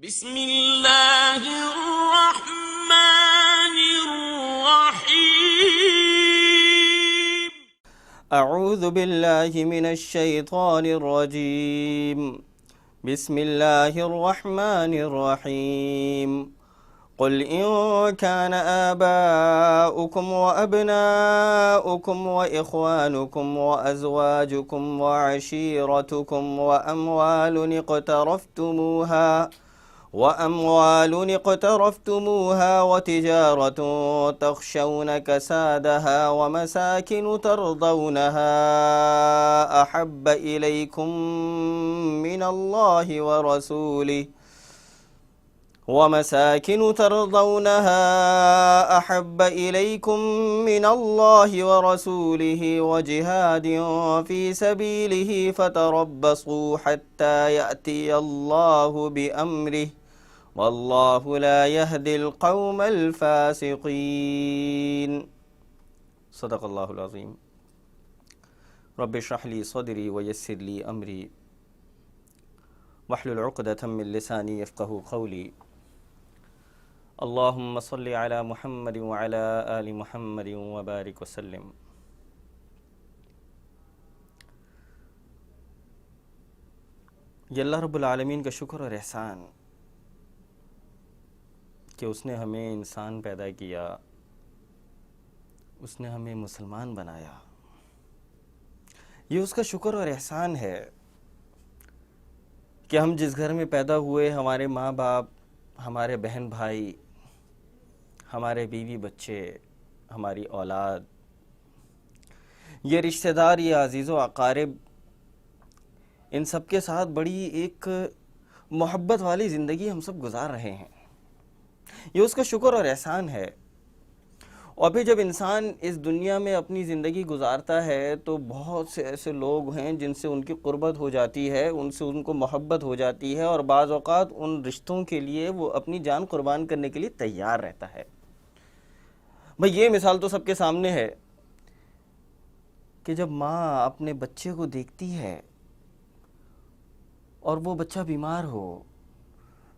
بسم اللہ الرحمن الرحیم۔ اعوذ باللہ من الشیطان الرجیم بسم اللہ الرحمن الرحیم قل ان كان آباؤكم وأبناؤكم وإخوانكم وأزواجكم وعشيرتكم وأموال اقترفتموها وتجارة تخشون كسادها ومساكن ترضونها أحب إليكم من الله ورسوله وجهاد في سبيله فتربصوا حتى يأتي الله بأمره والله لا يهدي القوم الفاسقين صدق اللہ العظیم رب اشرح لي صدری ويسر لي امری واحلل عقدة من لسانی يفقهوا قولی اللہم صل علی محمد وعلی آل محمد وبارک وسلم۔ یہ اللہ رب العالمین کا شکر اور احسان کہ اس نے ہمیں انسان پیدا کیا، اس نے ہمیں مسلمان بنایا۔ یہ اس کا شکر اور احسان ہے کہ ہم جس گھر میں پیدا ہوئے، ہمارے ماں باپ، ہمارے بہن بھائی، ہمارے بیوی بچے، ہماری اولاد، یہ رشتہ دار، یہ عزیز و اقارب، ان سب کے ساتھ بڑی ایک محبت والی زندگی ہم سب گزار رہے ہیں۔ یہ اس کا شکر اور احسان ہے۔ اور پھر جب انسان اس دنیا میں اپنی زندگی گزارتا ہے تو بہت سے ایسے لوگ ہیں جن سے ان کی قربت ہو جاتی ہے، ان سے ان کو محبت ہو جاتی ہے، اور بعض اوقات ان رشتوں کے لیے وہ اپنی جان قربان کرنے کے لیے تیار رہتا ہے۔ بھئی یہ مثال تو سب کے سامنے ہے کہ جب ماں اپنے بچے کو دیکھتی ہے اور وہ بچہ بیمار ہو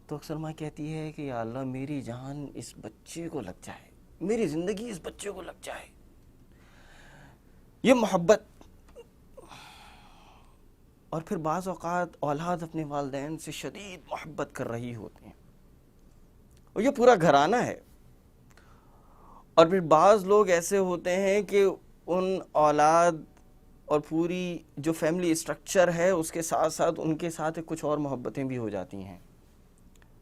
تو اکثر ماں کہتی ہے کہ یا اللہ میری جان اس بچے کو لگ جائے، میری زندگی اس بچے کو لگ جائے۔ یہ محبت۔ اور پھر بعض اوقات اولاد اپنے والدین سے شدید محبت کر رہی ہوتے ہیں اور یہ پورا گھرانہ ہے۔ اور پھر بعض لوگ ایسے ہوتے ہیں کہ ان اولاد اور پوری جو فیملی اسٹرکچر ہے اس کے ساتھ ساتھ ان کے ساتھ کچھ اور محبتیں بھی ہو جاتی ہیں،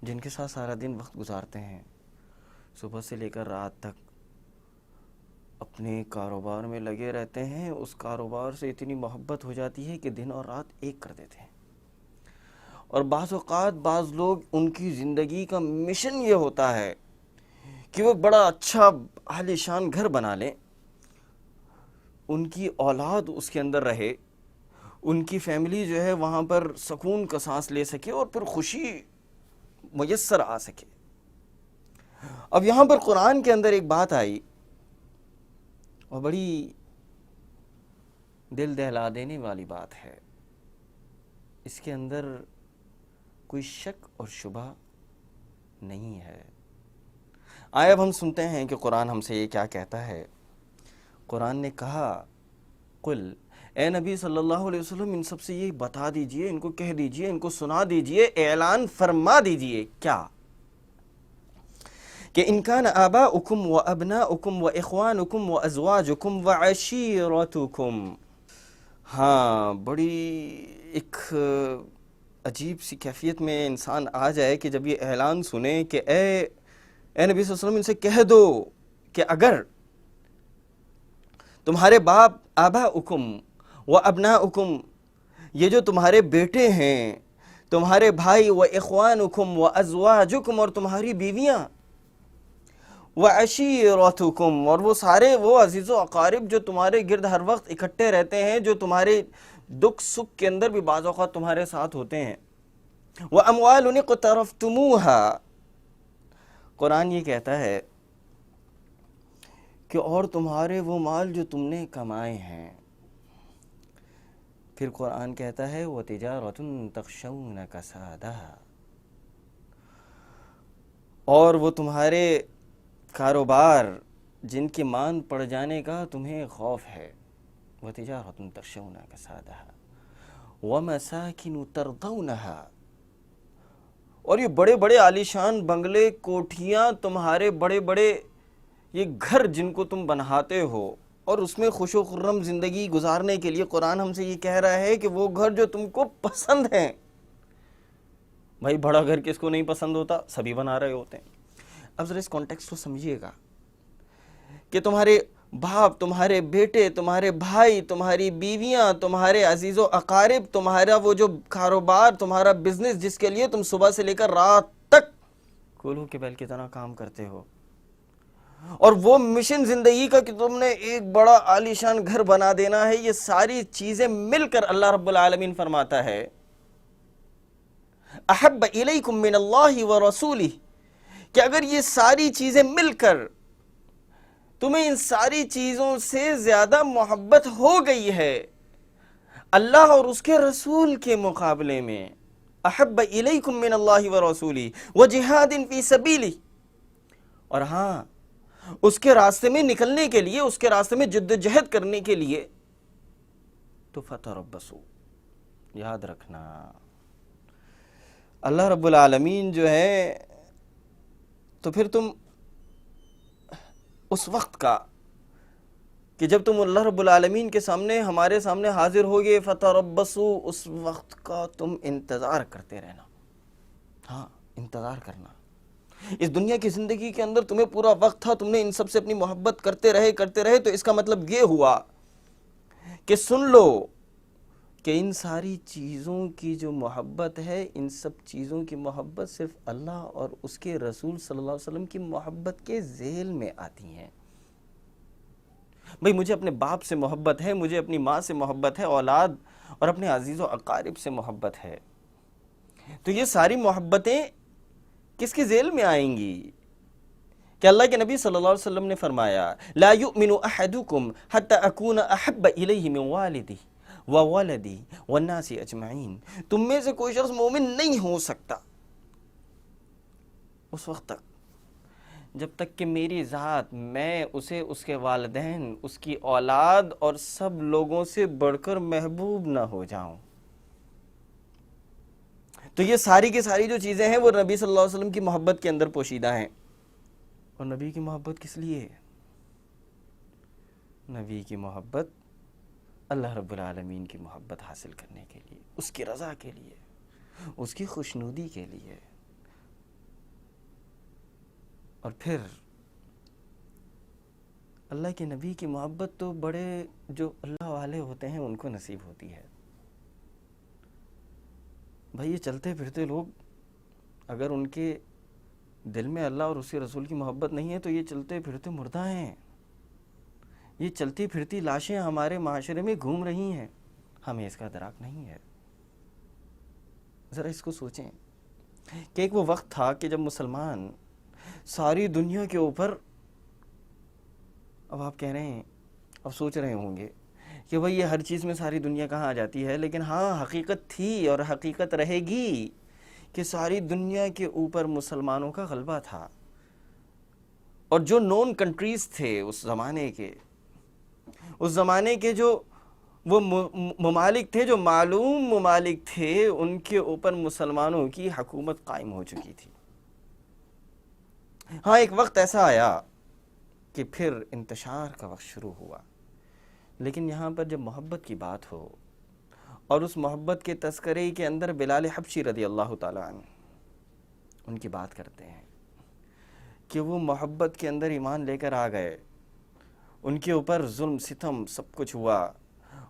جن کے ساتھ سارا دن وقت گزارتے ہیں، صبح سے لے کر رات تک اپنے کاروبار میں لگے رہتے ہیں۔ اس کاروبار سے اتنی محبت ہو جاتی ہے کہ دن اور رات ایک کر دیتے ہیں۔ اور بعض اوقات بعض لوگ، ان کی زندگی کا مشن یہ ہوتا ہے کہ وہ بڑا اچھا عالی شان گھر بنا لیں، ان کی اولاد اس کے اندر رہے، ان کی فیملی جو ہے وہاں پر سکون کا سانس لے سکے اور پھر خوشی میسر آ سکے۔ اب یہاں پر قرآن کے اندر ایک بات آئی اور بڑی دل دہلا دینے والی بات ہے، اس کے اندر کوئی شک اور شبہ نہیں ہے۔ آئے اب ہم سنتے ہیں کہ قرآن ہم سے یہ کیا کہتا ہے۔ قرآن نے کہا قل، اے نبی صلی اللہ علیہ وسلم ان سب سے یہ بتا دیجئے، ان کو کہہ دیجئے، ان کو سنا دیجئے، اعلان فرما دیجئے کیا کہ ان کان آباؤکم و ابناؤکم و اخوانکم و ازواجکم و عشیرتکم۔ ہاں، بڑی ایک عجیب سی کیفیت میں انسان آ جائے کہ جب یہ اعلان سنے کہ اے نبی صلی اللہ علیہ وسلم ان سے کہہ دو کہ اگر تمہارے باپ، آباؤکم و ابناؤکم، یہ جو تمہارے بیٹے ہیں، تمہارے بھائی، و اخوانکم و ازواجکم، اور تمہاری بیویاں، وعشیرتکم، اور وہ سارے وہ عزیز و اقارب جو تمہارے گرد ہر وقت اکٹھے رہتے ہیں، جو تمہارے دکھ سکھ کے اندر بھی بعض اوقات تمہارے ساتھ ہوتے ہیں، واموال اقترفتموها، قرآن یہ کہتا ہے کہ اور تمہارے وہ مال جو تم نے کمائے ہیں۔ پھر قرآن کہتا ہے وَتِجَارَةٌ تَخْشَوْنَ كَسَادَهَا، اور وہ تمہارے کاروبار جن کے مان پڑ جانے کا تمہیں خوف ہے، وَتِجَارَةٌ تَخْشَوْنَ كَسَادَهَا وَمَسَاكِنُ تَرْضَوْنَهَا، اور یہ بڑے بڑے عالیشان بنگلے، کوٹھیاں، تمہارے بڑے بڑے یہ گھر جن کو تم بناتے ہو اور اس میں خوش و خرم زندگی گزارنے کے لیے قرآن ہم سے یہ کہہ رہا ہے کہ وہ گھر جو تم کو پسند ہیں. بھائی بڑا گھر کس کو نہیں پسند ہوتا؟ سبھی بنا رہے ہوتے ہیں. اب ذرا اس کانٹیکسٹ کو سمجھیے گا کہ تمہارے باپ، تمہارے بیٹے، تمہارے بھائی، تمہاری بیویاں، تمہارے عزیز و اقارب، تمہارا وہ جو کاروبار، تمہارا بزنس جس کے لیے تم صبح سے لے کر رات تک کولوں کے بیل کی طرح کام کرتے ہو، اور وہ مشن زندگی کا کہ تم نے ایک بڑا عالیشان گھر بنا دینا ہے، یہ ساری چیزیں مل کر اللہ رب العالمین فرماتا ہے احب الیکم من اللہ ورسولہ، کہ اگر یہ ساری چیزیں مل کر تمہیں ان ساری چیزوں سے زیادہ محبت ہو گئی ہے اللہ اور اس کے رسول کے مقابلے میں، احب الیکم من اللہ ورسولہ وجہاد فی سبیلہ، اور ہاں اس کے راستے میں نکلنے کے لیے، اس کے راستے میں جد و جہد کرنے کے لیے، تو فتربصوا، یاد رکھنا اللہ رب العالمین جو ہے تو پھر تم اس وقت کا کہ جب تم اللہ رب العالمین کے سامنے، ہمارے سامنے حاضر ہوگے، فتربصوا، اس وقت کا تم انتظار کرتے رہنا. ہاں انتظار کرنا. اس دنیا کی زندگی کے اندر تمہیں پورا وقت تھا، تم نے ان سب سے اپنی محبت کرتے رہے، تو اس کا مطلب یہ ہوا کہ سن لو کہ ان ساری چیزوں کی جو محبت ہے، ان سب چیزوں کی محبت صرف اللہ اور اس کے رسول صلی اللہ علیہ وسلم کی محبت کے ذیل میں آتی ہیں. بھئی مجھے اپنے باپ سے محبت ہے، مجھے اپنی ماں سے محبت ہے، اولاد اور اپنے عزیز و اقارب سے محبت ہے، تو یہ ساری محبتیں کس کے ذیل میں آئیں گی؟ کہ اللہ کے نبی صلی اللہ علیہ وسلم نے فرمایا لا یؤمن احدکم حتی اکون احب الیہ من والدی وولدی والناس اجمعین، تم میں سے کوئی شخص مومن نہیں ہو سکتا اس وقت تک جب تک کہ میری ذات، میں اسے اس کے والدین، اس کی اولاد اور سب لوگوں سے بڑھ کر محبوب نہ ہو جاؤں. تو یہ ساری کی ساری جو چیزیں ہیں وہ نبی صلی اللہ علیہ وسلم کی محبت کے اندر پوشیدہ ہیں. اور نبی کی محبت کس لیے؟ نبی کی محبت اللہ رب العالمین کی محبت حاصل کرنے کے لیے، اس کی رضا کے لیے، اس کی خوشنودی کے لیے. اور پھر اللہ کے نبی کی محبت تو بڑے جو اللہ والے ہوتے ہیں ان کو نصیب ہوتی ہے. بھائی یہ چلتے پھرتے لوگ اگر ان کے دل میں اللہ اور اس کے رسول کی محبت نہیں ہے تو یہ چلتے پھرتے مردہ ہیں، یہ چلتی پھرتی لاشیں ہمارے معاشرے میں گھوم رہی ہیں، ہمیں اس کا ادراک نہیں ہے. ذرا اس کو سوچیں کہ ایک وہ وقت تھا کہ جب مسلمان ساری دنیا کے اوپر، اب آپ کہہ رہے ہیں، اب سوچ رہے ہوں گے کہ بھئی یہ ہر چیز میں ساری دنیا کہاں آ جاتی ہے، لیکن ہاں حقیقت تھی اور حقیقت رہے گی کہ ساری دنیا کے اوپر مسلمانوں کا غلبہ تھا. اور جو نون کنٹریز تھے اس زمانے کے جو وہ ممالک تھے، جو معلوم ممالک تھے، ان کے اوپر مسلمانوں کی حکومت قائم ہو چکی تھی. ہاں ایک وقت ایسا آیا کہ پھر انتشار کا وقت شروع ہوا، لیکن یہاں پر جب محبت کی بات ہو اور اس محبت کے تذکرے کے اندر بلال حبشی رضی اللہ تعالیٰ عنہ ان کی بات کرتے ہیں کہ وہ محبت کے اندر ایمان لے کر آ گئے، ان کے اوپر ظلم ستم سب کچھ ہوا،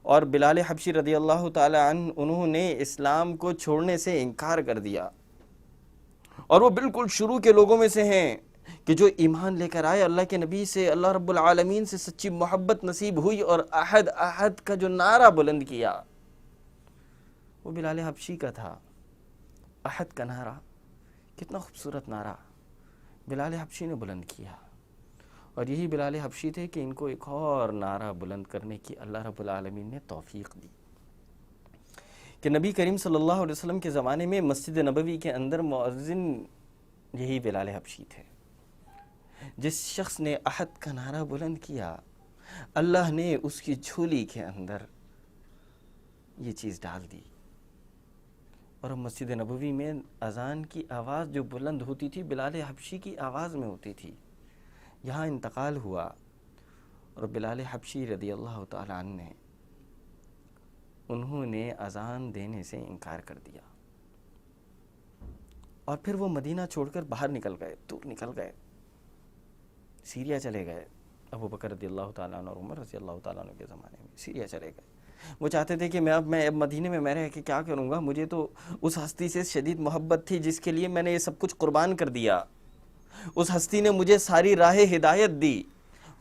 اور بلال حبشی رضی اللہ تعالیٰ عنہ انہوں نے اسلام کو چھوڑنے سے انکار کر دیا، اور وہ بالکل شروع کے لوگوں میں سے ہیں کہ جو ایمان لے کر آئے، اللہ کے نبی سے، اللہ رب العالمین سے سچی محبت نصیب ہوئی، اور احد احد کا جو نعرہ بلند کیا وہ بلال حبشی کا تھا. احد کا نعرہ، کتنا خوبصورت نعرہ بلال حبشی نے بلند کیا، اور یہی بلال حبشی تھے کہ ان کو ایک اور نعرہ بلند کرنے کی اللہ رب العالمین نے توفیق دی کہ نبی کریم صلی اللہ علیہ وسلم کے زمانے میں مسجد نبوی کے اندر مؤذن یہی بلال حبشی تھے. جس شخص نے احد کا نعرہ بلند کیا، اللہ نے اس کی جھولی کے اندر یہ چیز ڈال دی. اور اب مسجد نبوی میں اذان کی آواز جو بلند ہوتی تھی بلال حبشی کی آواز میں ہوتی تھی. یہاں انتقال ہوا اور بلال حبشی رضی اللہ تعالیٰ عنہ نے انہوں نے اذان دینے سے انکار کر دیا، اور پھر وہ مدینہ چھوڑ کر باہر نکل گئے، دور نکل گئے، سیریا چلے گئے. ابو بکر رضی اللہ تعالیٰ عنہ اور عمر رضی اللہ تعالیٰ عنہ کے زمانے میں سیریا چلے گئے. وہ چاہتے تھے کہ میں اب مدینے میں رہ کے کیا کروں گا، مجھے تو اس ہستی سے شدید محبت تھی جس کے لیے میں نے یہ سب کچھ قربان کر دیا. اس ہستی نے مجھے ساری راہ ہدایت دی.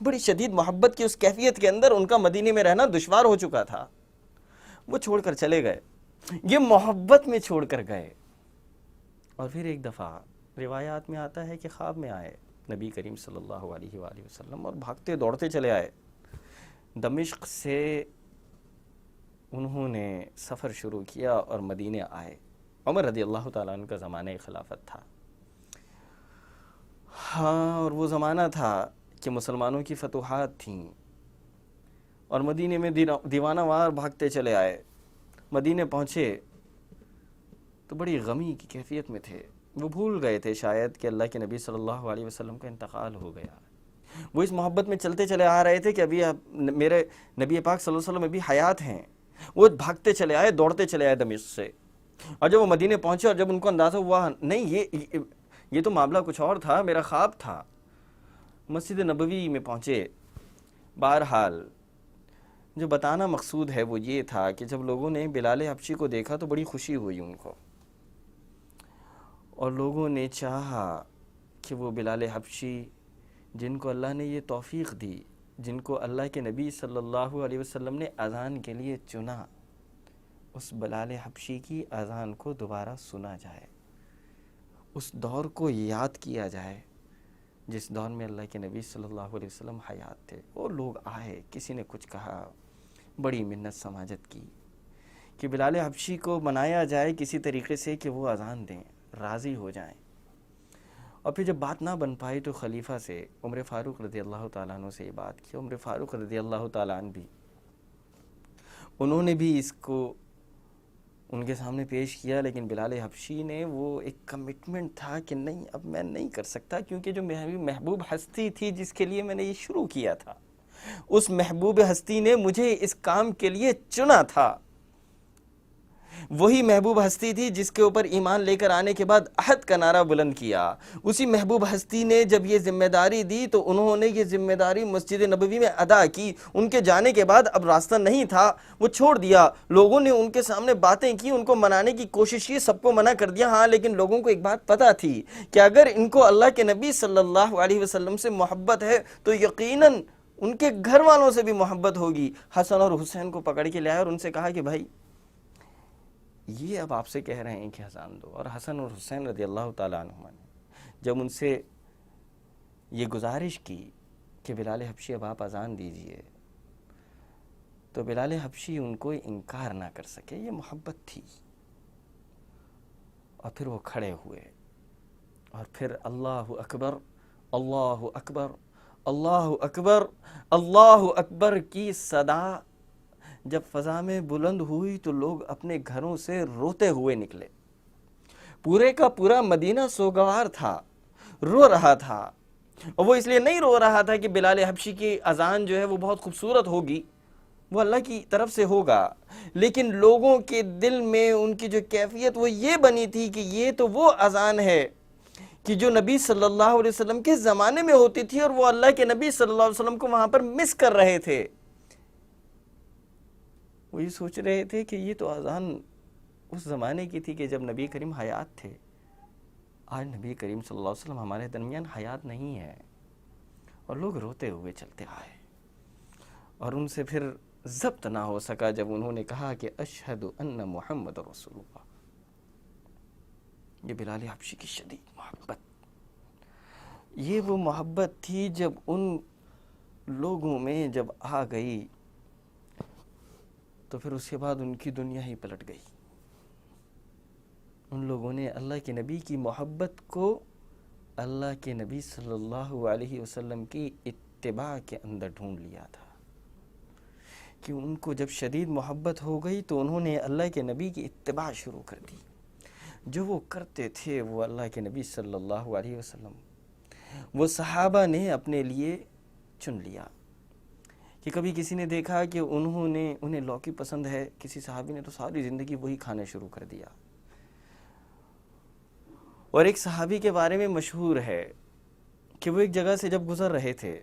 بڑی شدید محبت کی اس کیفیت کے اندر ان کا مدینے میں رہنا دشوار ہو چکا تھا. وہ چھوڑ کر چلے گئے، یہ محبت میں چھوڑ کر گئے. اور پھر ایک دفعہ روایات میں آتا ہے کہ خواب میں آئے نبی کریم صلی اللہ علیہ وآلہ وسلم اور بھاگتے دوڑتے چلے آئے. دمشق سے انہوں نے سفر شروع کیا اور مدینے آئے. عمر رضی اللہ تعالیٰ عنہ کا زمانہ خلافت تھا. ہاں، اور وہ زمانہ تھا کہ مسلمانوں کی فتوحات تھیں، اور مدینے میں دیوانہ وار بھاگتے چلے آئے. مدینے پہنچے تو بڑی غمی کی کیفیت میں تھے. وہ بھول گئے تھے شاید کہ اللہ کے نبی صلی اللہ علیہ وسلم کا انتقال ہو گیا. وہ اس محبت میں چلتے چلے آ رہے تھے کہ ابھی میرے نبی پاک صلی اللہ علیہ وسلم ابھی حیات ہیں. وہ بھاگتے چلے آئے، دوڑتے چلے آئے دمشق سے. اور جب وہ مدینے پہنچے اور جب ان کو اندازہ ہوا نہیں یہ تو معاملہ کچھ اور تھا، میرا خواب تھا، مسجد نبوی میں پہنچے. بہرحال جو بتانا مقصود ہے وہ یہ تھا کہ جب لوگوں نے بلال حبشی کو دیکھا تو بڑی خوشی ہوئی ان کو، اور لوگوں نے چاہا کہ وہ بلال حبشی جن کو اللہ نے یہ توفیق دی، جن کو اللہ کے نبی صلی اللہ علیہ وسلم نے اذان کے لیے چنا، اس بلال حبشی کی اذان کو دوبارہ سنا جائے، اس دور کو یاد کیا جائے جس دور میں اللہ کے نبی صلی اللہ علیہ وسلم حیات تھے. وہ لوگ آئے، کسی نے کچھ کہا، بڑی منت سماجت کی کہ بلال حبشی کو منایا جائے کسی طریقے سے کہ وہ اذان دیں، راضی ہو جائیں. اور پھر جب بات نہ بن پائی تو خلیفہ سے، عمر فاروق رضی اللہ تعالیٰ عنہ سے یہ بات کی. عمر فاروق رضی اللہ تعالیٰ عنہ بھی انہوں نے بھی اس کو ان کے سامنے پیش کیا، لیکن بلال حبشی نے وہ ایک کمٹمنٹ تھا کہ نہیں، اب میں نہیں کر سکتا، کیونکہ جو محبوب ہستی تھی جس کے لیے میں نے یہ شروع کیا تھا، اس محبوب ہستی نے مجھے اس کام کے لیے چنا تھا. وہی محبوب ہستی تھی جس کے اوپر ایمان لے کر آنے کے بعد احد کا نعرہ بلند کیا. اسی محبوب ہستی نے جب یہ ذمہ داری دی تو انہوں نے یہ ذمہ داری مسجد نبوی میں ادا کی. ان کے جانے کے بعد اب راستہ نہیں تھا، وہ چھوڑ دیا. لوگوں نے ان کے سامنے باتیں کی، ان کو منانے کی کوشش کی، سب کو منع کر دیا. ہاں، لیکن لوگوں کو ایک بات پتہ تھی کہ اگر ان کو اللہ کے نبی صلی اللہ علیہ وسلم سے محبت ہے تو یقیناً ان کے گھر والوں سے بھی محبت ہوگی. حسن اور حسین کو پکڑ کے لے آئے اور ان سے کہا کہ بھائی یہ اب آپ سے کہہ رہے ہیں کہ اذان دو. اور حسن اور حسین رضی اللہ تعالیٰ عنہما نے جب ان سے یہ گزارش کی کہ بلال حبشی اب آپ اذان دیجئے، تو بلال حبشی ان کو انکار نہ کر سکے. یہ محبت تھی. اور پھر وہ کھڑے ہوئے اور پھر اللہ اکبر، اللہ اکبر، اللہ اکبر، اللہ اکبر کی صدا جب فضا میں بلند ہوئی تو لوگ اپنے گھروں سے روتے ہوئے نکلے. پورے کا پورا مدینہ سوگوار تھا، رو رہا تھا. اور وہ اس لیے نہیں رو رہا تھا کہ بلال حبشی کی اذان جو ہے وہ بہت خوبصورت ہوگی، وہ اللہ کی طرف سے ہوگا، لیکن لوگوں کے دل میں ان کی جو کیفیت وہ یہ بنی تھی کہ یہ تو وہ اذان ہے کہ جو نبی صلی اللہ علیہ وسلم کے زمانے میں ہوتی تھی، اور وہ اللہ کے نبی صلی اللہ علیہ وسلم کو وہاں پر مس کر رہے تھے. وہ یہ سوچ رہے تھے کہ یہ تو اذان اس زمانے کی تھی کہ جب نبی کریم حیات تھے. آج نبی کریم صلی اللہ علیہ وسلم ہمارے درمیان حیات نہیں ہے. اور لوگ روتے ہوئے چلتے آئے اور ان سے پھر ضبط نہ ہو سکا جب انہوں نے کہا کہ اشہد ان محمد رسول اللہ. یہ بلال حبشی کی شدید محبت، یہ وہ محبت تھی جب ان لوگوں میں جب آ گئی تو پھر اس کے بعد ان کی دنیا ہی پلٹ گئی. ان لوگوں نے اللہ کے نبی کی محبت کو اللہ کے نبی صلی اللہ علیہ وسلم کی اتباع کے اندر ڈھونڈ لیا تھا کہ ان کو جب شدید محبت ہو گئی تو انہوں نے اللہ کے نبی کی اتباع شروع کر دی. جو وہ کرتے تھے وہ اللہ کے نبی صلی اللہ علیہ وسلم وہ صحابہ نے اپنے لیے چن لیا. کہ کبھی کسی نے دیکھا کہ انہیں لوکی پسند ہے، کسی صحابی نے تو ساری زندگی وہی کھانا شروع کر دیا. اور ایک صحابی کے بارے میں مشہور ہے کہ وہ ایک جگہ سے جب گزر رہے تھے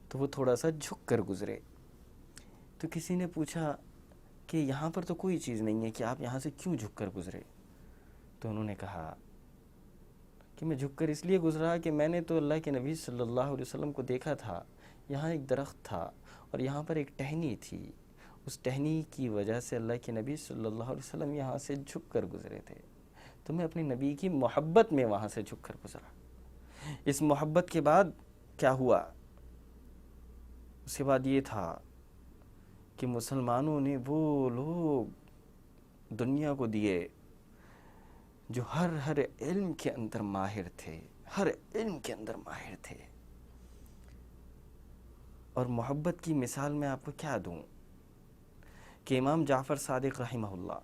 تو وہ تھوڑا سا جھک کر گزرے. تو کسی نے پوچھا کہ یہاں پر تو کوئی چیز نہیں ہے کہ آپ یہاں سے کیوں جھک کر گزرے؟ تو انہوں نے کہا کہ میں جھک کر اس لیے گزرا کہ میں نے تو اللہ کے نبی صلی اللہ علیہ وسلم کو دیکھا تھا، یہاں ایک درخت تھا اور یہاں پر ایک ٹہنی تھی، اس ٹہنی کی وجہ سے اللہ کے نبی صلی اللہ علیہ وسلم یہاں سے جھک کر گزرے تھے، تو میں اپنے نبی کی محبت میں وہاں سے جھک کر گزرا. اس محبت کے بعد کیا ہوا؟ اس کے بعد یہ تھا کہ مسلمانوں نے وہ لوگ دنیا کو دیے جو ہر علم کے اندر ماہر تھے، ہر علم کے اندر ماہر تھے. اور محبت کی مثال میں آپ کو کیا دوں کہ امام جعفر صادق رحمہ اللہ،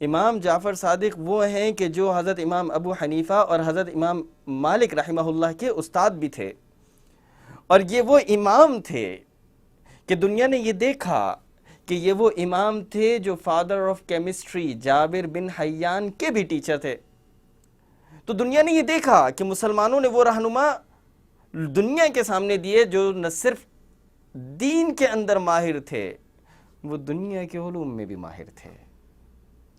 امام جعفر صادق وہ ہیں کہ جو حضرت امام ابو حنیفہ اور حضرت امام مالک رحمہ اللہ کے استاد بھی تھے. اور یہ وہ امام تھے کہ دنیا نے یہ دیکھا کہ یہ وہ امام تھے جو فادر آف کیمسٹری جابر بن حیان کے بھی ٹیچر تھے. تو دنیا نے یہ دیکھا کہ مسلمانوں نے وہ رہنما دنیا کے سامنے دیے جو نہ صرف دین کے اندر ماہر تھے، وہ دنیا کے علوم میں بھی ماہر تھے.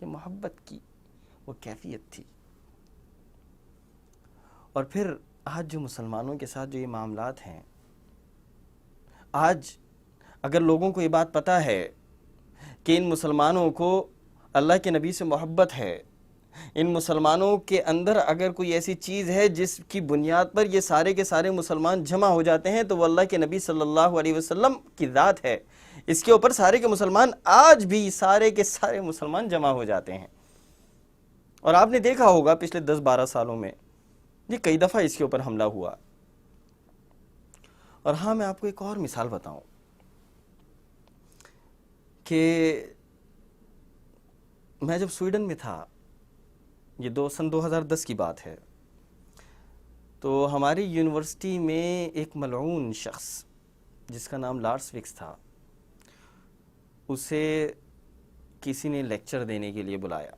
یہ محبت کی وہ کیفیت تھی. اور پھر آج جو مسلمانوں کے ساتھ جو یہ معاملات ہیں، آج اگر لوگوں کو یہ بات پتہ ہے کہ ان مسلمانوں کو اللہ کے نبی سے محبت ہے، ان مسلمانوں کے اندر اگر کوئی ایسی چیز ہے جس کی بنیاد پر یہ سارے کے سارے مسلمان جمع ہو جاتے ہیں تو وہ اللہ کے نبی صلی اللہ علیہ وسلم کی ذات ہے، اس کے اوپر سارے کے مسلمان آج بھی سارے کے سارے مسلمان جمع ہو جاتے ہیں. اور آپ نے دیکھا ہوگا پچھلے 10-12 سالوں میں یہ کئی دفعہ اس کے اوپر حملہ ہوا. اور ہاں، میں آپ کو ایک اور مثال بتاؤں کہ میں جب سویڈن میں تھا، یہ سن 2010 کی بات ہے، تو ہماری یونیورسٹی میں ایک ملعون شخص جس کا نام لارس وکس تھا، اسے کسی نے لیکچر دینے کے لیے بلایا.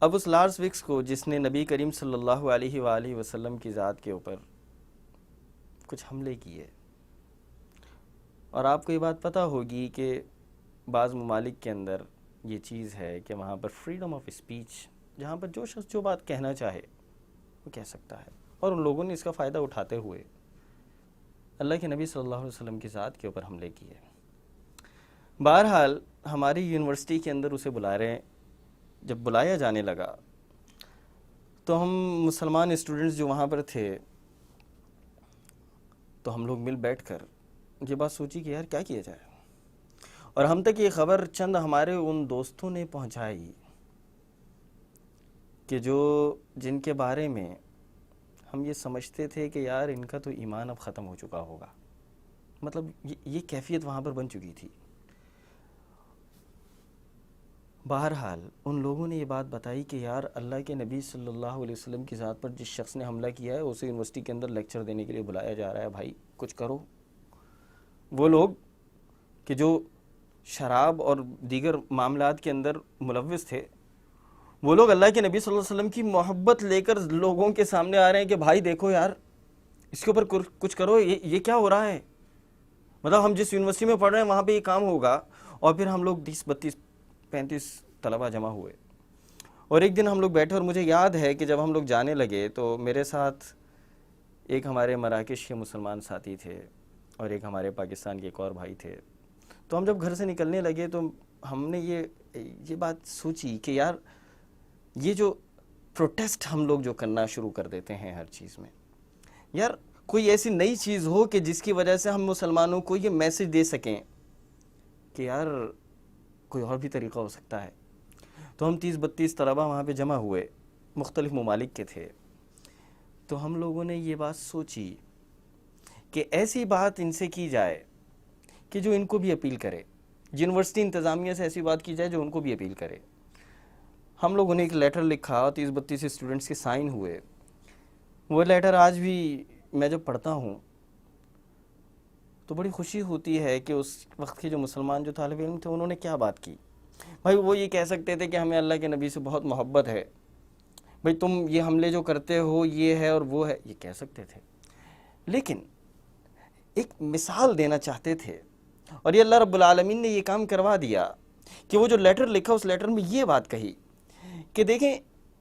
اب اس لارس وکس کو، جس نے نبی کریم صلی اللہ علیہ وآلہ وسلم کی ذات کے اوپر کچھ حملے کیے، اور آپ کو یہ بات پتہ ہوگی کہ بعض ممالک کے اندر یہ چیز ہے کہ وہاں پر فریڈم آف اسپیچ، جہاں پر جو شخص جو بات کہنا چاہے وہ کہہ سکتا ہے، اور ان لوگوں نے اس کا فائدہ اٹھاتے ہوئے اللہ کے نبی صلی اللہ علیہ وسلم کی ذات کے اوپر حملے کیے. بہرحال ہماری یونیورسٹی کے اندر اسے بلا رہے ہیں. جب بلایا جانے لگا تو ہم مسلمان اسٹوڈنٹس جو وہاں پر تھے، تو ہم لوگ مل بیٹھ کر یہ بات سوچی کہ یار کیا کیا جائے. اور ہم تک یہ خبر چند ہمارے ان دوستوں نے پہنچائی کہ جن کے بارے میں ہم یہ سمجھتے تھے کہ یار ان کا تو ایمان اب ختم ہو چکا ہوگا، مطلب یہ کیفیت وہاں پر بن چکی تھی. بہرحال ان لوگوں نے یہ بات بتائی کہ یار اللہ کے نبی صلی اللہ علیہ وسلم کی ذات پر جس شخص نے حملہ کیا ہے اسے یونیورسٹی کے اندر لیکچر دینے کے لیے بلایا جا رہا ہے، بھائی کچھ کرو. وہ لوگ کہ جو شراب اور دیگر معاملات کے اندر ملوث تھے، وہ لوگ اللہ کے نبی صلی اللہ علیہ وسلم کی محبت لے کر لوگوں کے سامنے آ رہے ہیں کہ بھائی دیکھو یار اس کے اوپر کچھ کرو، یہ کیا ہو رہا ہے. مطلب ہم جس یونیورسٹی میں پڑھ رہے ہیں وہاں پہ یہ کام ہوگا. اور پھر ہم لوگ 30-32-35 طلبہ جمع ہوئے، اور ایک دن ہم لوگ بیٹھے، اور مجھے یاد ہے کہ جب ہم لوگ جانے لگے تو میرے ساتھ ایک ہمارے مراکش کے مسلمان ساتھی تھے اور ایک ہمارے پاکستان کے ایک اور بھائی تھے. تو ہم جب گھر سے نکلنے لگے تو ہم نے یہ بات سوچی کہ یار یہ جو پروٹیسٹ ہم لوگ جو کرنا شروع کر دیتے ہیں ہر چیز میں، یار کوئی ایسی نئی چیز ہو کہ جس کی وجہ سے ہم مسلمانوں کو یہ میسج دے سکیں کہ یار کوئی اور بھی طریقہ ہو سکتا ہے. تو ہم 30-32 طلبہ وہاں پہ جمع ہوئے مختلف ممالک کے تھے، تو ہم لوگوں نے یہ بات سوچی کہ ایسی بات ان سے کی جائے کہ جو ان کو بھی اپیل کرے، یونیورسٹی انتظامیہ سے ایسی بات کی جائے جو ان کو بھی اپیل کرے۔ ہم لوگوں نے ایک لیٹر لکھا، 30-32 اسٹوڈنٹس کے سائن ہوئے۔ وہ لیٹر آج بھی میں جب پڑھتا ہوں تو بڑی خوشی ہوتی ہے کہ اس وقت کے جو مسلمان جو طالب علم تھے انہوں نے کیا بات کی۔ بھائی وہ یہ کہہ سکتے تھے کہ ہمیں اللہ کے نبی سے بہت محبت ہے، بھائی تم یہ حملے جو کرتے ہو یہ ہے اور وہ ہے، یہ کہہ سکتے تھے، لیکن ایک مثال دینا چاہتے تھے، اور یہ اللہ رب العالمین نے یہ کام کروا دیا کہ وہ جو لیٹر لکھا اس لیٹر میں یہ بات کہی کہ دیکھیں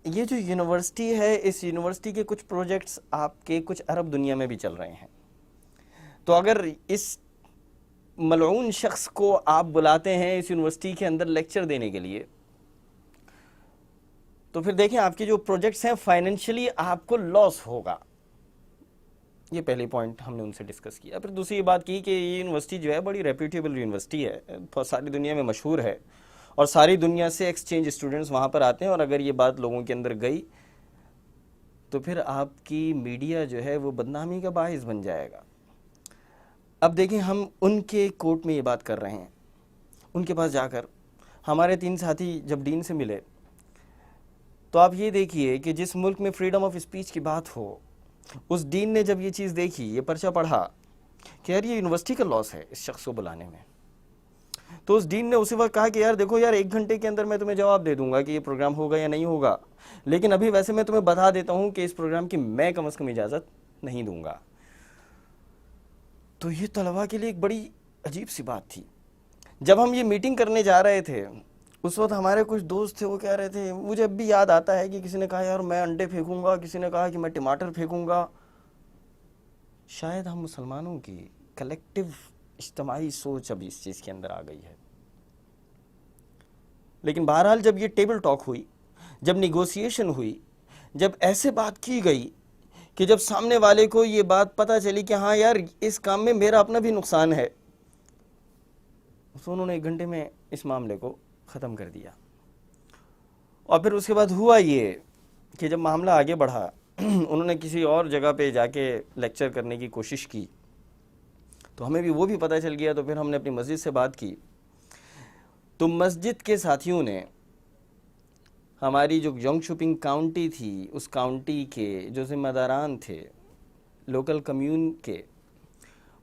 یہ جو یونیورسٹی ہے، اس یونیورسٹی کے کچھ پروجیکٹس آپ کے کچھ عرب دنیا میں بھی چل رہے ہیں، تو اگر اس ملعون شخص کو آپ بلاتے ہیں اس یونیورسٹی کے اندر لیکچر دینے کے لیے، تو پھر دیکھیں آپ کے جو پروجیکٹس ہیں فائنینشلی آپ کو لاس ہوگا۔ یہ پہلی پوائنٹ ہم نے ان سے ڈسکس کیا۔ پھر دوسری بات کی کہ یہ یونیورسٹی جو ہے بڑی ریپیوٹیبل یونیورسٹی ہے، ساری دنیا میں مشہور ہے، اور ساری دنیا سے ایکسچینج اسٹوڈنٹس وہاں پر آتے ہیں، اور اگر یہ بات لوگوں کے اندر گئی تو پھر آپ کی میڈیا جو ہے وہ بدنامی کا باعث بن جائے گا۔ اب دیکھیں ہم ان کے کورٹ میں یہ بات کر رہے ہیں، ان کے پاس جا کر ہمارے 3 ساتھی جب ڈین سے ملے تو آپ یہ دیکھیے کہ جس ملک میں فریڈم آف اسپیچ کی بات ہو، اس ڈین نے جب یہ چیز دیکھی، یہ پرچہ پڑھا کہ یار یہ یونیورسٹی کا لاس ہے اس شخص کو بلانے میں، تو اس ڈین نے اسی وقت کہا کہ یار دیکھو یار 1 گھنٹے کے اندر میں تمہیں جواب دے دوں گا کہ یہ پروگرام ہوگا یا نہیں ہوگا، لیکن ابھی ویسے میں تمہیں بتا دیتا ہوں کہ اس پروگرام کی میں کم از کم اجازت نہیں دوں گا۔ تو یہ طلباء کے لیے ایک بڑی عجیب سی بات تھی۔ جب ہم یہ میٹنگ کرنے جا رہے تھے اس وقت ہمارے کچھ دوست تھے، وہ کہہ رہے تھے، مجھے اب بھی یاد آتا ہے کہ کسی نے کہا یار میں انڈے پھینکوں گا، کسی نے کہا کہ میں ٹماٹر پھینکوں گا۔ شاید ہم مسلمانوں کی کلیکٹیو اجتماعی سوچ ابھی اس چیز کے اندر آ گئی ہے، لیکن بہرحال جب یہ ٹیبل ٹاک ہوئی، جب نیگوسیشن ہوئی، جب ایسے بات کی گئی کہ جب سامنے والے کو یہ بات پتہ چلی کہ ہاں یار اس کام میں میرا اپنا بھی نقصان ہے، تو انہوں نے 1 گھنٹے میں اس معاملے کو ختم کر دیا۔ اور پھر اس کے بعد ہوا یہ کہ جب معاملہ آگے بڑھا، انہوں نے کسی اور جگہ پہ جا کے لیکچر کرنے کی کوشش کی، تو ہمیں بھی وہ بھی پتہ چل گیا، تو پھر ہم نے اپنی مسجد سے بات کی، تو مسجد کے ساتھیوں نے ہماری جو ینگ شوپنگ کاؤنٹی تھی، اس کاؤنٹی کے جو ذمہ داران تھے لوکل کمیون کے،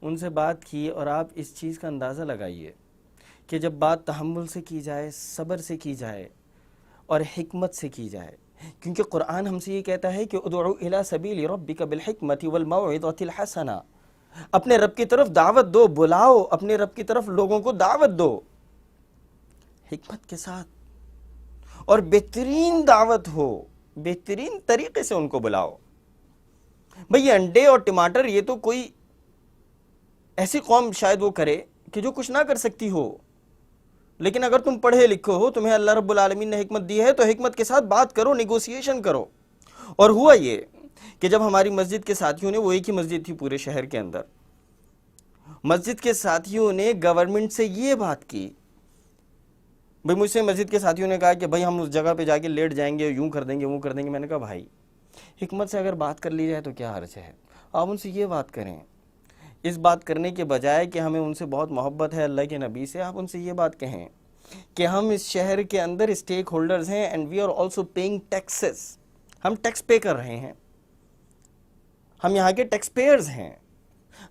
ان سے بات کی، اور آپ اس چیز کا اندازہ لگائیے کہ جب بات تحمل سے کی جائے، صبر سے کی جائے اور حکمت سے کی جائے، کیونکہ قرآن ہم سے یہ کہتا ہے کہ ادعو الی سبیل ربک بالحکمت والموعظۃ الحسنہ، اپنے رب کی طرف دعوت دو، بلاؤ، اپنے رب کی طرف لوگوں کو دعوت دو حکمت کے ساتھ، اور بہترین دعوت ہو، بہترین طریقے سے ان کو بلاؤ۔ بھئی یہ انڈے اور ٹماٹر یہ تو کوئی ایسی قوم شاید وہ کرے کہ جو کچھ نہ کر سکتی ہو، لیکن اگر تم پڑھے لکھے ہو، تمہیں اللہ رب العالمین نے حکمت دی ہے، تو حکمت کے ساتھ بات کرو، نیگوسیشن کرو۔ اور ہوا یہ کہ جب ہماری مسجد کے ساتھیوں نے، وہ ایک ہی مسجد تھی پورے شہر کے اندر، مسجد کے ساتھیوں نے گورنمنٹ سے یہ بات کی، بھئی مجھ سے مسجد کے ساتھیوں نے کہا کہ بھئی ہم اس جگہ پہ جا کے لیٹ جائیں گے، یوں کر دیں گے، وہ کر دیں گے۔ میں نے کہا بھائی حکمت سے اگر بات کر لی جائے تو کیا حرج ہے، آپ ان سے یہ بات کریں، اس بات کرنے کے بجائے کہ ہمیں ان سے بہت محبت ہے اللہ کے نبی سے، آپ ان سے یہ بات کہیں کہ ہم اس شہر کے اندر اسٹیک ہولڈرز ہیں، and we are also paying taxes, ہم ٹیکس پے کر رہے ہیں، ہم یہاں کے ٹیکس پیئرز ہیں،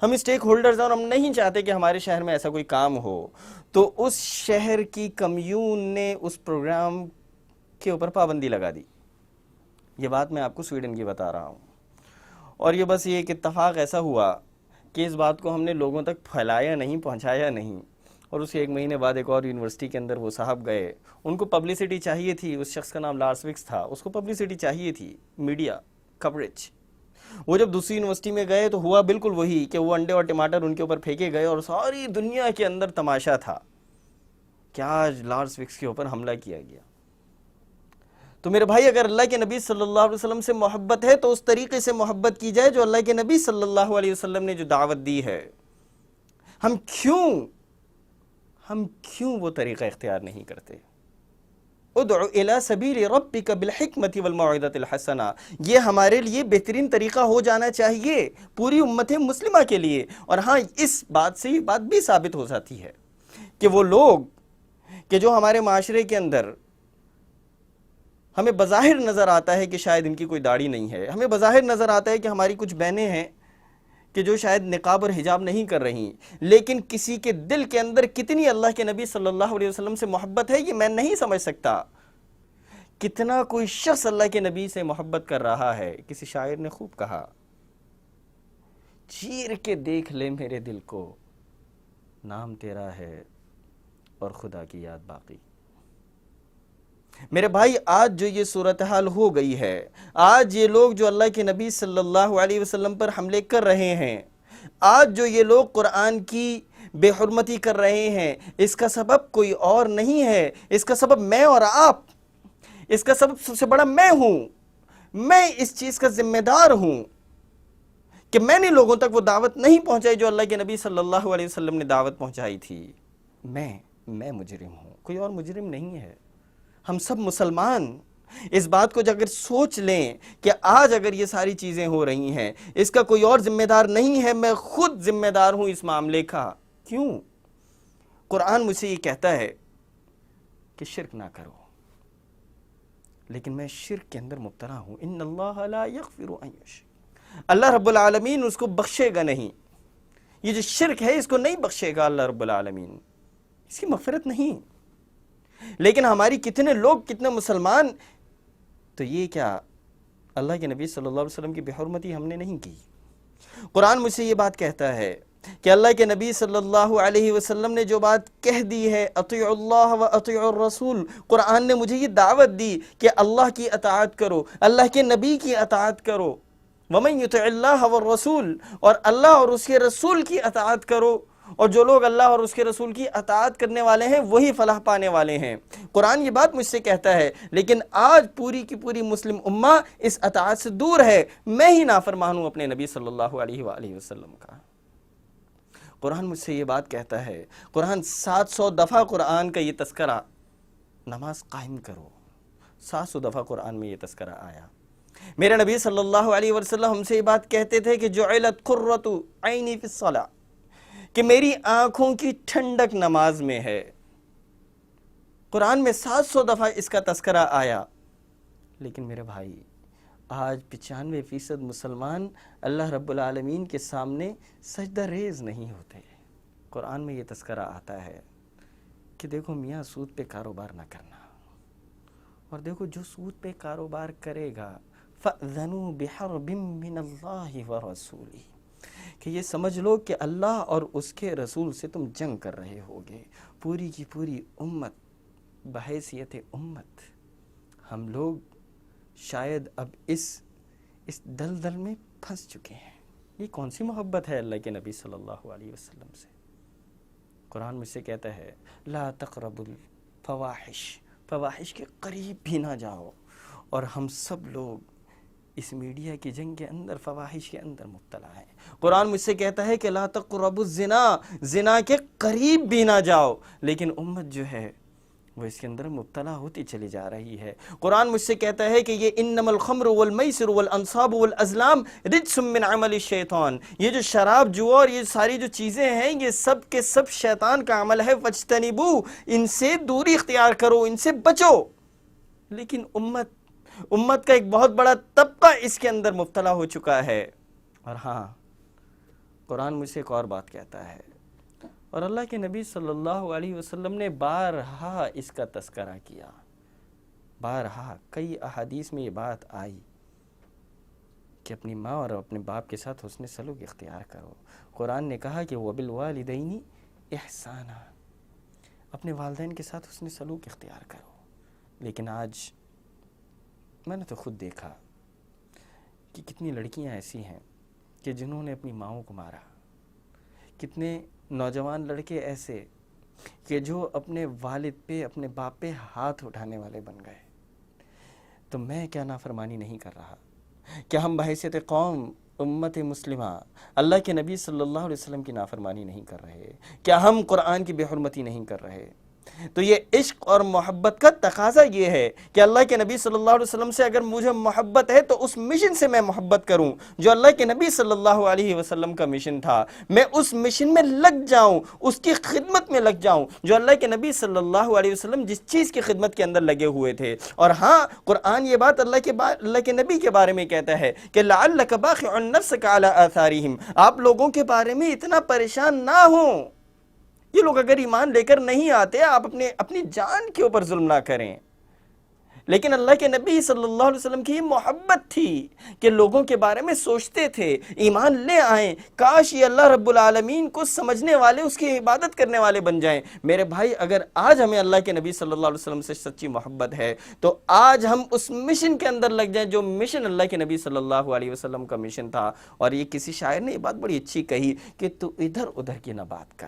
ہم اسٹیک ہولڈرز ہیں، اور ہم نہیں چاہتے کہ ہمارے شہر میں ایسا کوئی کام ہو۔ تو اس شہر کی کمیون نے اس پروگرام کے اوپر پابندی لگا دی۔ یہ بات میں آپ کو سویڈن کی بتا رہا ہوں، اور یہ بس یہ ایک اتفاق ایسا ہوا کہ اس بات کو ہم نے لوگوں تک پھیلایا نہیں، پہنچایا نہیں، اور اس کے 1 مہینے بعد ایک اور یونیورسٹی کے اندر وہ صاحب گئے، ان کو پبلسٹی چاہیے تھی، اس شخص کا نام لارس وکس تھا، اس کو پبلسٹی چاہیے تھی، میڈیا کوریج۔ وہ جب دوسری یونیورسٹی میں گئے تو ہوا بالکل وہی کہ وہ انڈے اور ٹماٹر ان کے اوپر پھینکے گئے، اور ساری دنیا کے اندر تماشا تھا کہ آج لارس وکس کے اوپر حملہ کیا گیا۔ تو میرے بھائی اگر اللہ کے نبی صلی اللہ علیہ وسلم سے محبت ہے تو اس طریقے سے محبت کی جائے جو اللہ کے نبی صلی اللہ علیہ وسلم نے جو دعوت دی ہے۔ ہم کیوں وہ طریقہ اختیار نہیں کرتے؟ ادع الی سبیل ربک بالحکمت والموعظۃ الحسنہ، یہ ہمارے لیے بہترین طریقہ ہو جانا چاہیے پوری امت مسلمہ کے لیے۔ اور ہاں، اس بات سے یہ بات بھی ثابت ہو جاتی ہے کہ وہ لوگ کہ جو ہمارے معاشرے کے اندر ہمیں بظاہر نظر آتا ہے کہ شاید ان کی کوئی داڑھی نہیں ہے، ہمیں بظاہر نظر آتا ہے کہ ہماری کچھ بہنیں ہیں کہ جو شاید نقاب اور حجاب نہیں کر رہی، لیکن کسی کے دل کے اندر کتنی اللہ کے نبی صلی اللہ علیہ وسلم سے محبت ہے یہ میں نہیں سمجھ سکتا۔ کتنا کوئی شخص اللہ کے نبی سے محبت کر رہا ہے۔ کسی شاعر نے خوب کہا، چیر کے دیکھ لے میرے دل کو، نام تیرا ہے اور خدا کی یاد باقی۔ میرے بھائی، آج جو یہ صورتحال ہو گئی ہے، آج یہ لوگ جو اللہ کے نبی صلی اللہ علیہ وسلم پر حملے کر رہے ہیں، آج جو یہ لوگ قرآن کی بے حرمتی کر رہے ہیں، اس کا سبب کوئی اور نہیں ہے، اس کا سبب میں اور آپ، اس کا سبب سب سے بڑا میں ہوں۔ میں اس چیز کا ذمہ دار ہوں کہ میں نے لوگوں تک وہ دعوت نہیں پہنچائی جو اللہ کے نبی صلی اللہ علیہ وسلم نے دعوت پہنچائی تھی۔ میں مجرم ہوں، کوئی اور مجرم نہیں ہے۔ ہم سب مسلمان اس بات کو اگر سوچ لیں کہ آج اگر یہ ساری چیزیں ہو رہی ہیں، اس کا کوئی اور ذمہ دار نہیں ہے، میں خود ذمہ دار ہوں اس معاملے کا۔ کیوں؟ قرآن مجھ سے یہ کہتا ہے کہ شرک نہ کرو، لیکن میں شرک کے اندر مبتلا ہوں۔ ان اللہ لا یغفر ان یشرک، اللہ رب العالمین اس کو بخشے گا نہیں، یہ جو شرک ہے اس کو نہیں بخشے گا اللہ رب العالمین، اس کی مغفرت نہیں۔ لیکن ہماری کتنے لوگ، کتنے مسلمان، تو یہ کیا اللہ کے نبی صلی اللہ علیہ وسلم کی بے حرمتی ہم نے نہیں کی؟ قرآن مجھ سے یہ بات کہتا ہے کہ اللہ کے نبی صلی اللہ علیہ وسلم نے جو بات کہہ دی ہے، اطیعوا اللہ و اطیعوا الرسول، قرآن نے مجھے یہ دعوت دی کہ اللہ کی اطاعت کرو، اللہ کے نبی کی اطاعت کرو، وَمَن يُطِعِ اللَّهَ وَالرَّسُولَ، اور اللہ اور اس کے رسول کی اطاعت کرو، اور جو لوگ اللہ اور اس کے رسول کی اطاعت کرنے والے ہیں وہی فلاح پانے والے ہیں۔ قرآن یہ بات مجھ سے کہتا ہے، لیکن آج پوری کی پوری مسلم امہ اس اطاعت سے دور ہے۔ میں ہی نافرمان ہوں اپنے نبی صلی اللہ علیہ وآلہ وسلم کا۔ قرآن مجھ سے یہ بات کہتا ہے، قرآن 700 دفعہ قرآن کا یہ تذکرہ، نماز قائم کرو، 700 دفعہ قرآن میں یہ تذکرہ آیا۔ میرے نبی صلی اللہ علیہ وسلم ہم سے یہ بات کہتے تھے کہ جعلت قرۃ عینی فی الصلاۃ، کہ میری آنکھوں کی ٹھنڈک نماز میں ہے۔ قرآن میں 700 دفعہ اس کا تذکرہ آیا، لیکن میرے بھائی آج 95% مسلمان اللہ رب العالمین کے سامنے سجدہ ریز نہیں ہوتے۔ قرآن میں یہ تذکرہ آتا ہے کہ دیکھو میاں، سود پہ کاروبار نہ کرنا، اور دیکھو جو سود پہ کاروبار کرے گا فَأْذَنُوا بِحَرْبٍ مِّنَ اللَّهِ وَرَسُولِهِ، کہ یہ سمجھ لو کہ اللہ اور اس کے رسول سے تم جنگ کر رہے ہوگے۔ پوری کی پوری امت، بحیثیت امت، ہم لوگ شاید اب اس دلدل میں پھنس چکے ہیں۔ یہ کون سی محبت ہے اللہ کے نبی صلی اللہ علیہ وسلم سے؟ قرآن مجھ سے کہتا ہے لا تقربوا الفواحش، فواحش کے قریب بھی نہ جاؤ، اور ہم سب لوگ اس میڈیا کی جنگ کے اندر فواحش کے اندر مبتلا ہیں۔ قرآن مجھ سے کہتا ہے کہ لا تقربوا الزنا، زنا کے قریب بھی نہ جاؤ، لیکن امت جو ہے وہ اس کے اندر مبتلا ہوتی چلی جا رہی ہے۔ قرآن مجھ سے کہتا ہے کہ یہ انما الخمر والمیسر والانصاب والازلام رجس من عمل الشیطان، یہ جو شراب، جوا اور یہ ساری جو چیزیں ہیں یہ سب کے سب شیطان کا عمل ہے، فاجتنبو، ان سے دوری اختیار کرو، ان سے بچو۔ لیکن امت کا ایک بہت بڑا طبقہ اس کے اندر مبتلا ہو چکا ہے۔ اور ہاں، قرآن مجھ سے ایک اور بات کہتا ہے، اور اللہ کے نبی صلی اللہ علیہ وسلم نے بارہا اس کا تذکرہ کیا، بارہا کئی احادیث میں یہ بات آئی کہ اپنی ماں اور اپنے باپ کے ساتھ حسن سلوک اختیار کرو۔ قرآن نے کہا کہ وَبِالْوَالِدَيْنِ احسانا، اپنے والدین کے ساتھ حسن سلوک اختیار کرو۔ لیکن آج میں نے تو خود دیکھا کہ کتنی لڑکیاں ایسی ہیں کہ جنہوں نے اپنی ماؤں کو مارا، کتنے نوجوان لڑکے ایسے کہ جو اپنے والد پہ، اپنے باپ پہ ہاتھ اٹھانے والے بن گئے۔ تو میں کیا نافرمانی نہیں کر رہا؟ کیا ہم بحیثیت قوم، امت مسلمہ، اللہ کے نبی صلی اللہ علیہ وسلم کی نافرمانی نہیں کر رہے؟ کیا ہم قرآن کی بے حرمتی نہیں کر رہے؟ تو یہ عشق اور محبت کا تقاضا یہ ہے کہ اللہ کے نبی صلی اللہ علیہ وسلم سے اگر مجھے محبت ہے تو اس مشن سے میں محبت کروں جو اللہ کے نبی صلی اللہ علیہ وسلم کا مشن تھا، میں اس مشن میں لگ جاؤں، اس کی خدمت میں لگ جاؤں جو اللہ کے نبی صلی اللہ علیہ وسلم جس چیز کی خدمت کے اندر لگے ہوئے تھے۔ اور ہاں، قرآن یہ بات اللہ کے نبی کے بارے میں کہتا ہے کہ لعلک باخع نفسک علی آثارہم، آپ لوگوں کے بارے میں اتنا پریشان نہ ہوں، یہ لوگ اگر ایمان لے کر نہیں آتے، آپ اپنی جان کے اوپر ظلم نہ کریں۔ لیکن اللہ کے نبی صلی اللہ علیہ وسلم کی یہ محبت تھی کہ لوگوں کے بارے میں سوچتے تھے، ایمان لے آئیں، کاش یہ اللہ رب العالمین کو سمجھنے والے، اس کی عبادت کرنے والے بن جائیں۔ میرے بھائی، اگر آج ہمیں اللہ کے نبی صلی اللہ علیہ وسلم سے سچی محبت ہے تو آج ہم اس مشن کے اندر لگ جائیں جو مشن اللہ کے نبی صلی اللہ علیہ وسلم کا مشن تھا۔ اور یہ کسی شاعر نے یہ بات بڑی اچھی کہی کہ تو ادھر ادھر کی نہ بات کر،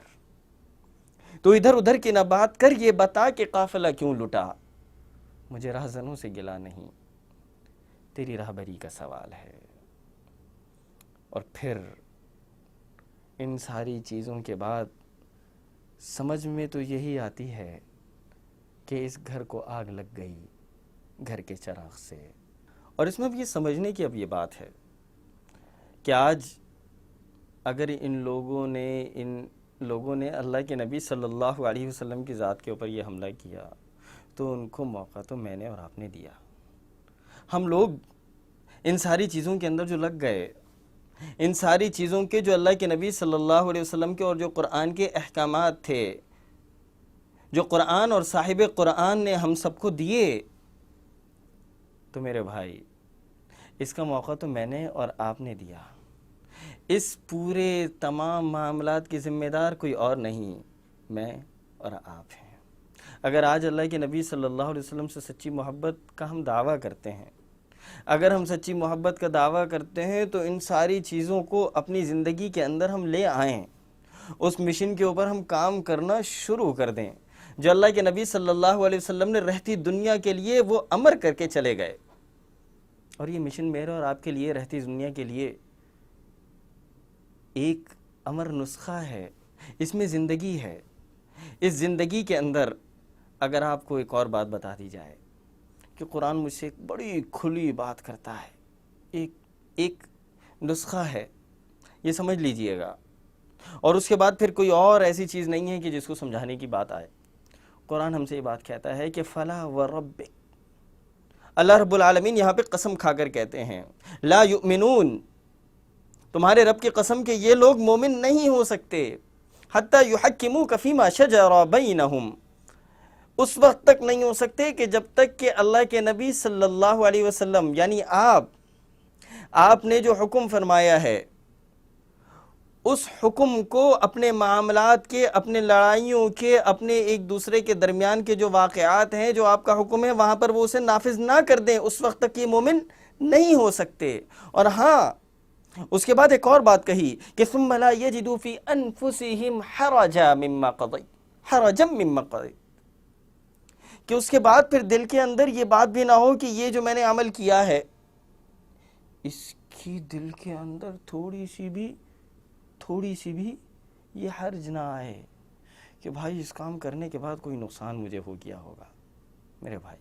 تو ادھر ادھر کی نہ بات کر، یہ بتا کہ قافلہ کیوں لٹا، مجھے راہزنوں سے گلا نہیں، تیری راہبری کا سوال ہے۔ اور پھر ان ساری چیزوں کے بعد سمجھ میں تو یہی آتی ہے کہ اس گھر کو آگ لگ گئی گھر کے چراغ سے۔ اور اس میں اب یہ سمجھنے کی اب یہ بات ہے کہ آج اگر ان لوگوں نے اللہ کے نبی صلی اللہ علیہ وسلم کی ذات کے اوپر یہ حملہ کیا تو ان کو موقع تو میں نے اور آپ نے دیا۔ ہم لوگ ان ساری چیزوں کے اندر جو لگ گئے، ان ساری چیزوں کے جو اللہ کے نبی صلی اللہ علیہ وسلم کے اور جو قرآن کے احکامات تھے، جو قرآن اور صاحب قرآن نے ہم سب کو دیے، تو میرے بھائی اس کا موقع تو میں نے اور آپ نے دیا۔ اس پورے تمام معاملات کی ذمہ دار کوئی اور نہیں، میں اور آپ ہیں۔ اگر آج اللہ کے نبی صلی اللہ علیہ وسلم سے سچی محبت کا ہم دعویٰ کرتے ہیں، اگر ہم سچی محبت کا دعویٰ کرتے ہیں تو ان ساری چیزوں کو اپنی زندگی کے اندر ہم لے آئیں، اس مشن کے اوپر ہم کام کرنا شروع کر دیں جو اللہ کے نبی صلی اللہ علیہ وسلم نے رہتی دنیا کے لیے وہ امر کر کے چلے گئے۔ اور یہ مشن میرے اور آپ کے لیے، رہتی دنیا کے لیے ایک امر نسخہ ہے، اس میں زندگی ہے۔ اس زندگی کے اندر اگر آپ کو ایک اور بات بتا دی جائے کہ قرآن مجھ سے ایک بڑی کھلی بات کرتا ہے، ایک نسخہ ہے، یہ سمجھ لیجئے گا، اور اس کے بعد پھر کوئی اور ایسی چیز نہیں ہے کہ جس کو سمجھانے کی بات آئے۔ قرآن ہم سے یہ بات کہتا ہے کہ فَلَا وَرَبِّكَ، اللہ رب العالمین یہاں پہ قسم کھا کر کہتے ہیں لا یؤمنون، تمہارے رب کی قسم کہ یہ لوگ مومن نہیں ہو سکتے، حتی یحکموک فیما شجر بینہم، اس وقت تک نہیں ہو سکتے کہ جب تک کہ اللہ کے نبی صلی اللہ علیہ وسلم یعنی آپ نے جو حکم فرمایا ہے اس حکم کو اپنے معاملات کے، اپنے لڑائیوں کے، اپنے ایک دوسرے کے درمیان کے جو واقعات ہیں، جو آپ کا حکم ہے وہاں پر وہ اسے نافذ نہ کر دیں، اس وقت تک یہ مومن نہیں ہو سکتے۔ اور ہاں، اس کے بعد ایک اور بات کہی کہ ثم لا یجدوا فی انفسہم حرجا مما قضیت، کہ اس کے بعد پھر دل کے اندر یہ بات بھی نہ ہو کہ یہ جو میں نے عمل کیا ہے اس کی دل کے اندر تھوڑی سی بھی یہ حرج نہ آئے کہ بھائی اس کام کرنے کے بعد کوئی نقصان مجھے ہو گیا ہوگا۔ میرے بھائی،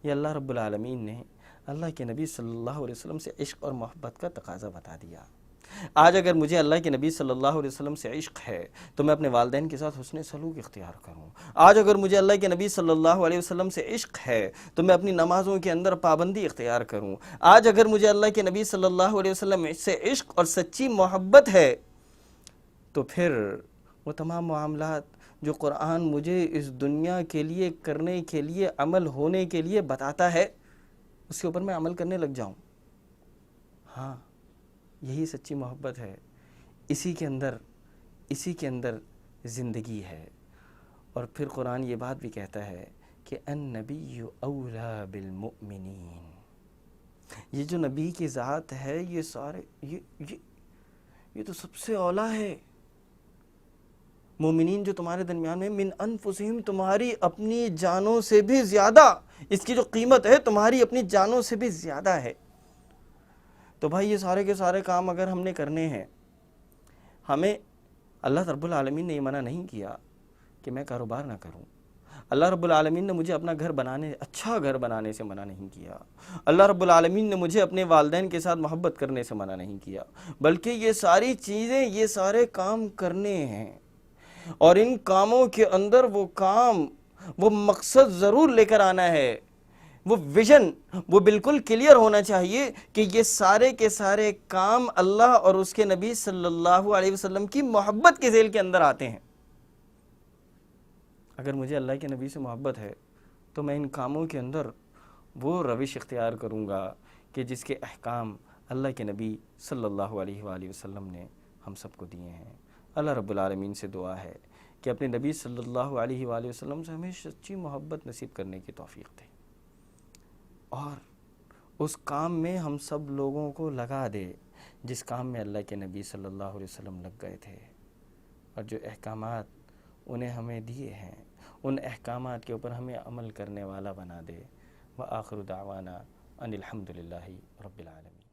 یہ اللہ رب العالمین نے اللہ کے نبی صلی اللہ علیہ وسلم سے عشق اور محبت کا تقاضا بتا دیا۔ آج اگر مجھے اللہ کے نبی صلی اللہ علیہ وسلم سے عشق ہے تو میں اپنے والدین کے ساتھ حسن سلوک اختیار کروں۔ آج اگر مجھے اللہ کے نبی صلی اللہ علیہ وسلم سے عشق ہے تو میں اپنی نمازوں کے اندر پابندی اختیار کروں۔ آج اگر مجھے اللہ کے نبی صلی اللہ علیہ وسلم سے عشق اور سچی محبت ہے تو پھر وہ تمام معاملات جو قرآن مجھے اس دنیا کے لیے کرنے کے لیے، عمل ہونے کے لیے بتاتا ہے، اس کے اوپر میں عمل کرنے لگ جاؤں۔ ہاں، یہی سچی محبت ہے، اسی کے اندر زندگی ہے۔ اور پھر قرآن یہ بات بھی کہتا ہے کہ النبی اولا بالمؤمنین، یہ جو نبی کی ذات ہے یہ سارے یہ تو سب سے اولا ہے۔ مومنین جو تمہارے درمیان میں، من انفسہم، تمہاری اپنی جانوں سے بھی زیادہ، اس کی جو قیمت ہے تمہاری اپنی جانوں سے بھی زیادہ ہے۔ تو بھائی یہ سارے کے سارے کام اگر ہم نے کرنے ہیں، ہمیں اللہ رب العالمین نے یہ منع نہیں کیا کہ میں کاروبار نہ کروں. اللہ رب العالمین نے مجھے اپنا اچھا گھر بنانے سے منع نہیں کیا. اللہ رب العالمین نے مجھے اپنے والدین کے ساتھ محبت کرنے سے منع نہیں کیا، بلکہ یہ ساری چیزیں، یہ سارے کام کرنے ہیں، اور ان کاموں کے اندر وہ مقصد ضرور لے کر آنا ہے، وہ ویژن وہ بالکل کلیئر ہونا چاہیے کہ یہ سارے کے سارے کام اللہ اور اس کے نبی صلی اللہ علیہ وسلم کی محبت کے ذیل کے اندر آتے ہیں. اگر مجھے اللہ کے نبی سے محبت ہے تو میں ان کاموں کے اندر وہ روش اختیار کروں گا کہ جس کے احکام اللہ کے نبی صلی اللہ علیہ وآلہ وسلم نے ہم سب کو دیے ہیں. اللہ رب العالمین سے دعا ہے کہ اپنے نبی صلی اللہ علیہ وآلہ وسلم سے ہمیں سچی محبت نصیب کرنے کی توفیق دے، اور اس کام میں ہم سب لوگوں کو لگا دے جس کام میں اللہ کے نبی صلی اللہ علیہ وسلم لگ گئے تھے، اور جو احکامات انہیں ہمیں دیے ہیں ان احکامات کے اوپر ہمیں عمل کرنے والا بنا دے. وآخر دعوانا ان الحمد للہ رب العالمین.